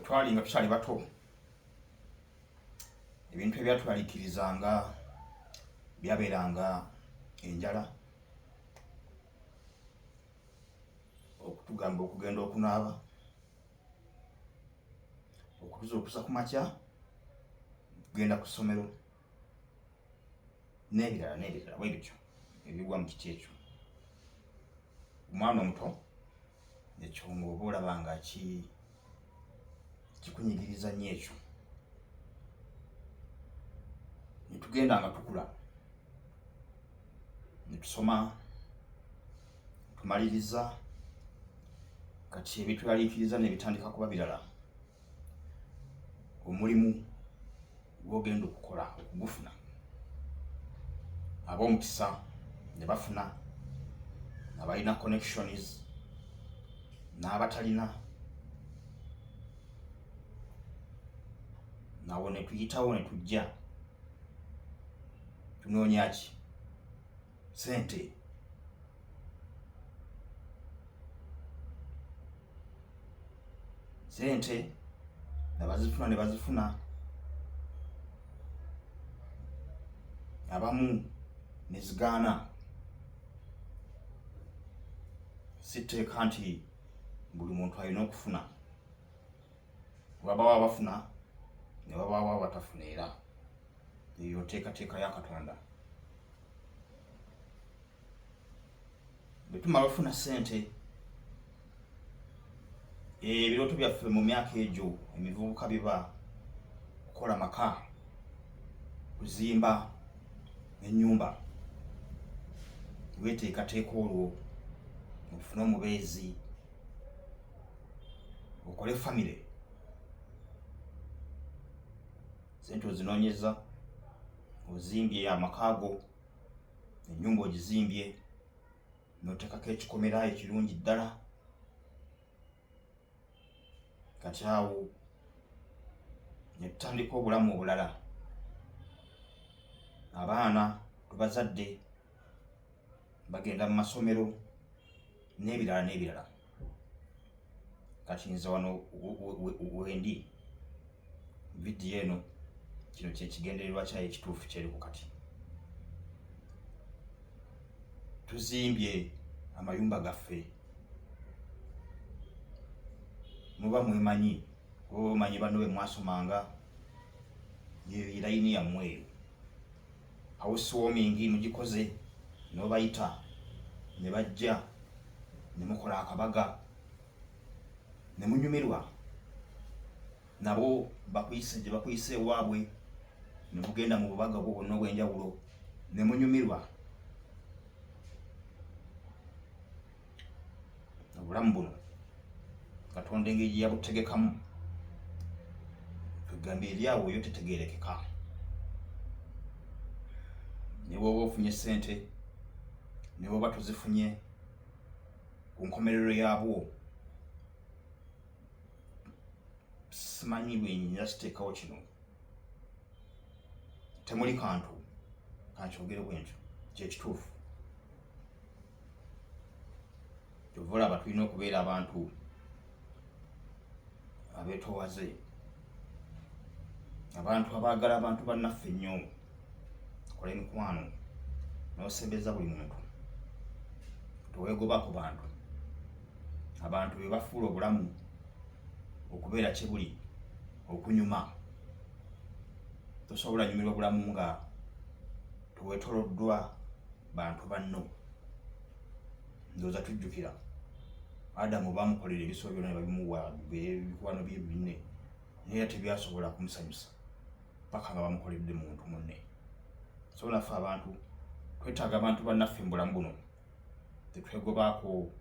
twali nga tukyali bato ebintu ebyatwalikirizanga byabeeranga enjala, okutugamba okugenda okunaaba, okutuzuukusa ku makya kugenda ku ssomero n'ebirala bwe bityo ebigwa mu kiti ekyo. Omwana omuto ekyo ng'oba olaba nga kikunyigiriza nnyo ekyo. Ne tugenda nga tukula ne tusoma, tumaliriza, kati ebitwaliikiriza ne bitandika kuba birala. Omulimu gw'ogenda okukola okugufuna, ab'omukisa ne bafuna, abalina connections n'abatalina, nawo ne tuyitawo ne tujja tunoonya ki? Ssente. Ssente ne bazifuna, abamu ne zigaana. Si tteeka nti buli muntu alina okufuna, wabaawo abafuna ne wabaawo abatafuna, era eyo nteekateeka ya Katonda. Bwe tumala ofuna ssente, ebirooto byaffe mu myaka egyo emivubuka biba kukola maka, kuzimba ennyumba, weeteekateeka olwo ofune omubeezi, okole famire. Ssente ozinoonyeza, ozimbye amaka go, ennyumba ogizimbye, n'oteekako ekikomera ekirungi ddala. Kati awo ne tutandika obulamu obulala. Abaana tubazadde bagenda mu masomero n'ebirala. Kati nze wano wendi vidiyo eno, kino kye kigendererwa kyayo ekituufu kyeri ku kati. Tuzimbye amayumba gaffe, muba mwemanyi, oba omanyi banno bwe mwasomanga, ye layini yammwe eyo. Housewarming mugikoze, n'obayita ne bajja ne mukola akabaga, ne munyumirwa. Nabo bakuyise gye bakuyise ewaabwe, ne mugenda mu bubaga bwo bwonna obw'enjawulo, ne munyumirwa. Obulamu buno Katonda engeri gye yabutegekamu, tugamba eri awo yo tetegeerekeka. Ne bw'oba ofunye ssente, ne bw'oba tozifunye, ku nkomerero yaabwo simanyi bwe nnyinza kiteekawo kino, temuli kantu kankyogere bwe ntyo, kyekituufu. Kyova olaba tulina okubeera abantu abeetoowaze, abantu abaagala abantu bannaffe ennyo. Kola emikwano n'osembeza buli muntu, toweegobako bantu. Abantu be bafuula obulamu okubeera kye buli, okunyuma. Tosobola nyumirwa bulamu nga teweetooloddwa bantu banno. Ndowooza tujjukira Adamu baamukolera ebisobyo byonna ne babimuwa, ebikwano bye binne, naye era tebyasobola kumusanyusa paka nga bamukoledde muntu munne. So naffe abantu twetaaga abantu bannaffe mu bulamu buno, tetwegobaako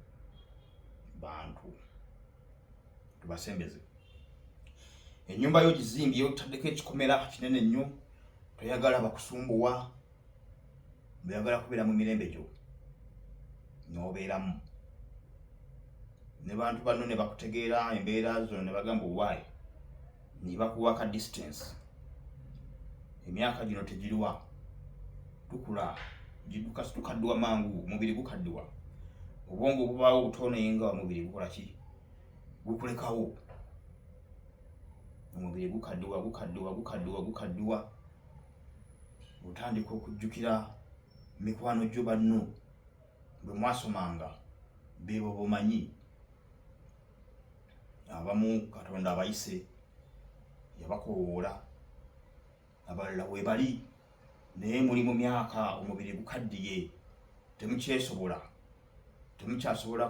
bantu, tubasembeze. Ennyumba yo gizimbye, otaddeko ekikomera kinene nnyo, toyagala bakusumbuwa, oyagala kubeera mu mirembe gyo, n'obeeramu. Ne bantu banno ne bakutegeera embeera zo ne bagamba owaayi, ne bakuwa ka distance. Emyaka gino tegiriwa, tukula, tukaddiwa mangu, omubiri gukaddiwa. Obwongo bubaawo butono naye nga omubiri gukola ki? Gukulekawo. omubiri gukaddiwa otandika okujjukira mikwano gyo banno bwe mwasomanga beebo bomanyi abamu Katonda abayise yabakoowoola abalala we bali naye muli mu myaka omubiri gukaddiye temukyasobola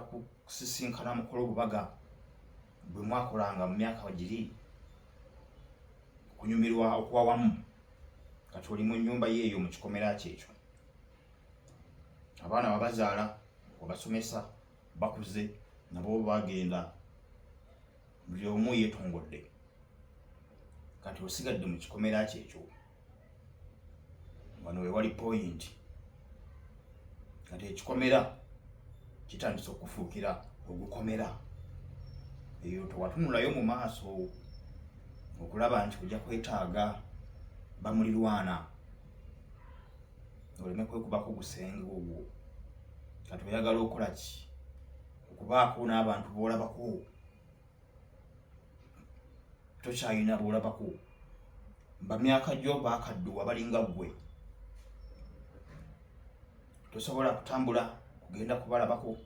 kusisinkana mukolo obubaga bwe mwakolanga mu myaka giri okunyumirwa okwawamu kati oli mu nnyumba yeeyo mu kikomera kyekyo abaana babazaala wabasomesa bakuze nabo bagenda buli omu yeetongodde kati osigadde mu kikomera kyekyo wano we wali point kati ekikomera kitandise okufuukira ogukomera eyo tewatunulayo mu maaso okulaba nti ojja kwetaaga bamulirwana oleme kwekubako gusenge ogwo kati oyagala okola ki okubaako n'abantu boolabako tokyayina boolabako bamyaka gyo baakadduwa balinga ggwe tosobola kutambula kugenda kubalabako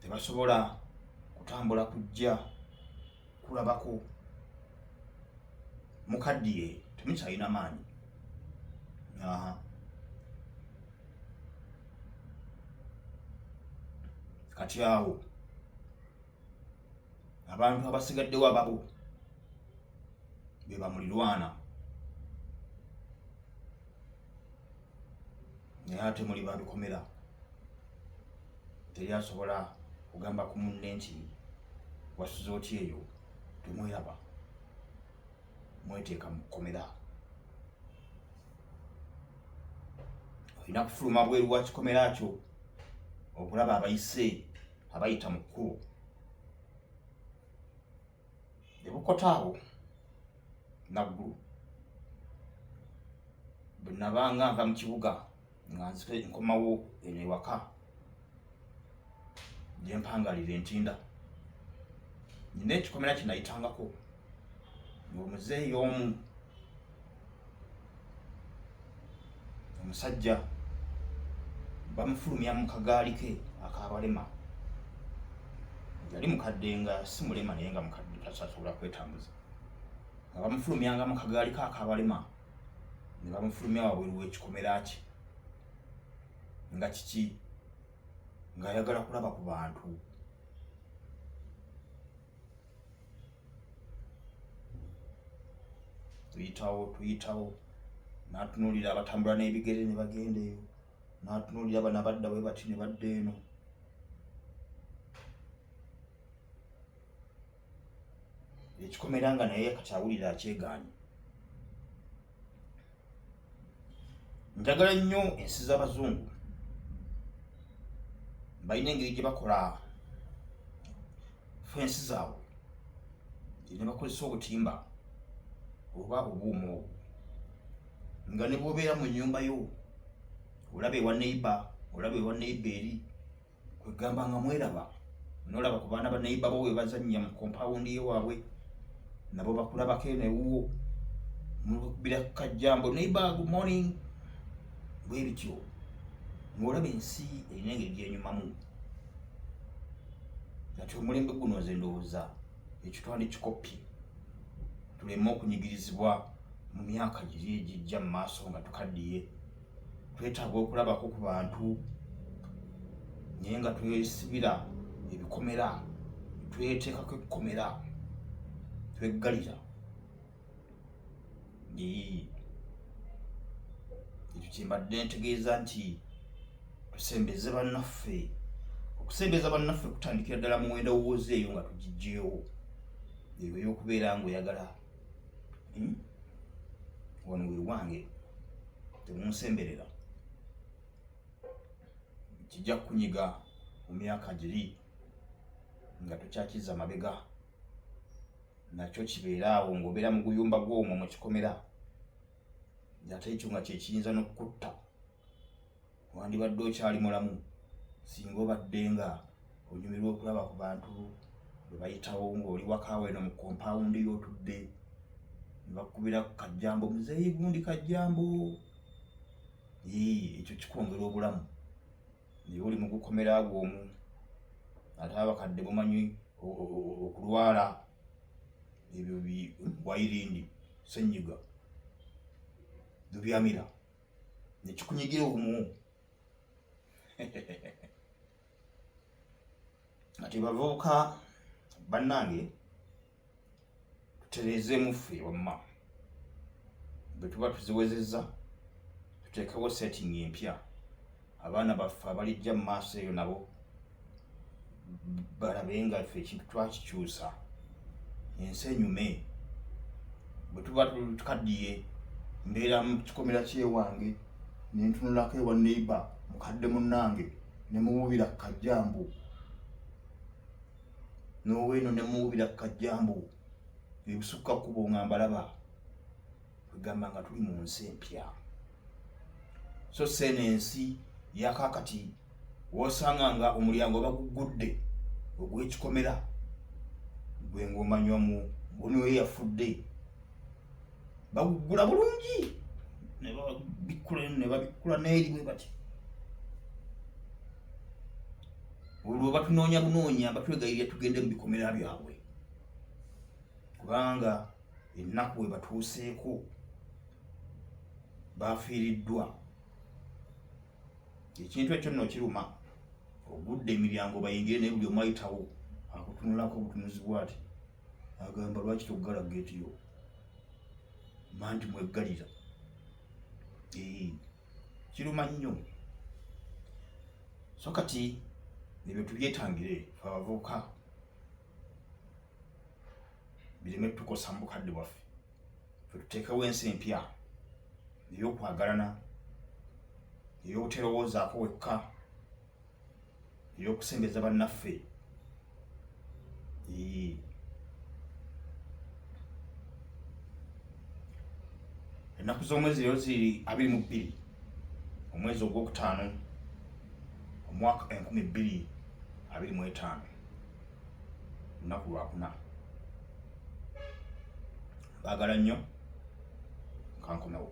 tebasobola kutambula kujja kulabako mukaddiye temukyalina maanyi kati awo abantu abasigaddewo ababo be bamulirwana naye ate muli babikomera teri asobola kugamba ku munne nti wasuze oti eyo temweraba mweteeka mu kukomera olina kufuluma bweru wa kikomera kyo okulaba abayise abayita mu kkubo ebukotaawo naggulu bwe nabanga nva mu kibuga nga nzike nkomawo eno ewaka gye mpangalira entinda nina ekikomera kye nayitangako ng'omuzeeyi omu omusajja bamufulumya mu kagaali ke akabalema yali mukadde nga si mulema naye nga mukadde tasobola kwetambuza nga bamufulumyanga mu kagaali ke akabalema ne bamufulumya wabweru w'ekikomera kye nga kiki ng'ayagala kulaba ku bantu tuyitawo n'atunuulira abatambula n'ebigere ne bagenda eyo n'atunuulira bano abadda bwe bati ne badda eno ekikomera nga naye kati awulira akyegaanye njagala nnyo ensi z'abazungu balina engeri gye bakola fensi zaabwe ne bakozesa obutimba oba obuuma obwo nga ne bw'obeera mu nnyumba yo olaba ewa neiba eri kwegamba nga mweraba n'olaba ku baana ba neiba bo we bazannya mu kompawundi ye waabwe nabo bakulabako eno ewuwo mulubira ku kajjambo neiba good morning bwe bityo ng'olaba ensi erina engeri gyenyumamu kati omulembe guno nze ndowooza ekitwande kikopi tuleme okunyigirizibwa mu myaka giri egijja mu maaso nga tukaddiye twetaaga okulabako ku bantu naye nga twesibira ebikomera tweteekako ebikomera tweggalira ekyo kyembadde ntegeeza nti tusembeze bannaffe okusembeza bannaffe kutandikira ddala mu endowooza eyo nga tugiggyeewo eyo ey'okubeera ng'oyagala wano we wange temunsemberera kijja kunyiga mu myaka giri nga tokyakiza mabega nakyo kibeera awo ng'obeera mu guyumba gw'omwo mu kikomera ate ekyo nga kyekiyinza n'okukutta wandibadde okyali mulamu singa obadde nga onyumirwa okulaba ku bantu bwe bayitawo ng'oli waka weno mu compound y'otudde ne bakubira ku kajjambo, muzeeyi gundi kajjambo. Ekyo kikwongera obulamu. Naye oli mu gukomera gw'omu, ate abakadde bumanyi okulwala ebyo bwayirindi ssenyiga dubyamira ne kikunyigira omu. Ati bavubuka bannange, tutereezeemu ffe wamma, bwe tuba tuziwezezza tuteekewo setting empya. Abaana baffe abalijja mu maaso eyo nabo balabe nga ffe ekintu twakikyusa, ensi enyume. Bwe tuba tukaddiye, mbeera mu kikomera ky'ewange ne ntunulako ewa neighbor mukadde munnange ne muwubira ku kajjambo, n'oweeno ne muwubira ku kajjambo, ebisukka kkubo nga mbalaba. Kwegamba nga tuli mu nsi empya. So seeno ensi yakaakati w'osanga nga omulyango baguggudde ogw'ekikomera, gwe ng'omanywamu boniwe yafudde, baguggula bulungi ne babikkula n'eri bwe bati. Olwo batunoonya bunoonya, batwegayirira tugende mu bikomera byabwe, kubanga ennaku we batuuseeko bafiiriddwa. Ekintu ekyo nno kiruma. Ogudde emiryango bayingire naye buli omu ayitawo akutunulako obutunuzi bw'ati, agamba lwaki toggala geeti yo, manti mweggalira. Kiruma nnyo. So kati ebyo tubyetangire ffe abavubuka, bireme tukosa mu bukadde bwaffe. Ffe tuteekewo ensi empya ey'okwagalana, ey'obuterowoozaako wekka, ey'okusembeza bannaffe. Ennaku z'omwezi rero ziri 22 omwezi ogwokutaano omwaka 2025 lunaku lwakuna. Baagala nnyo, kankomewo.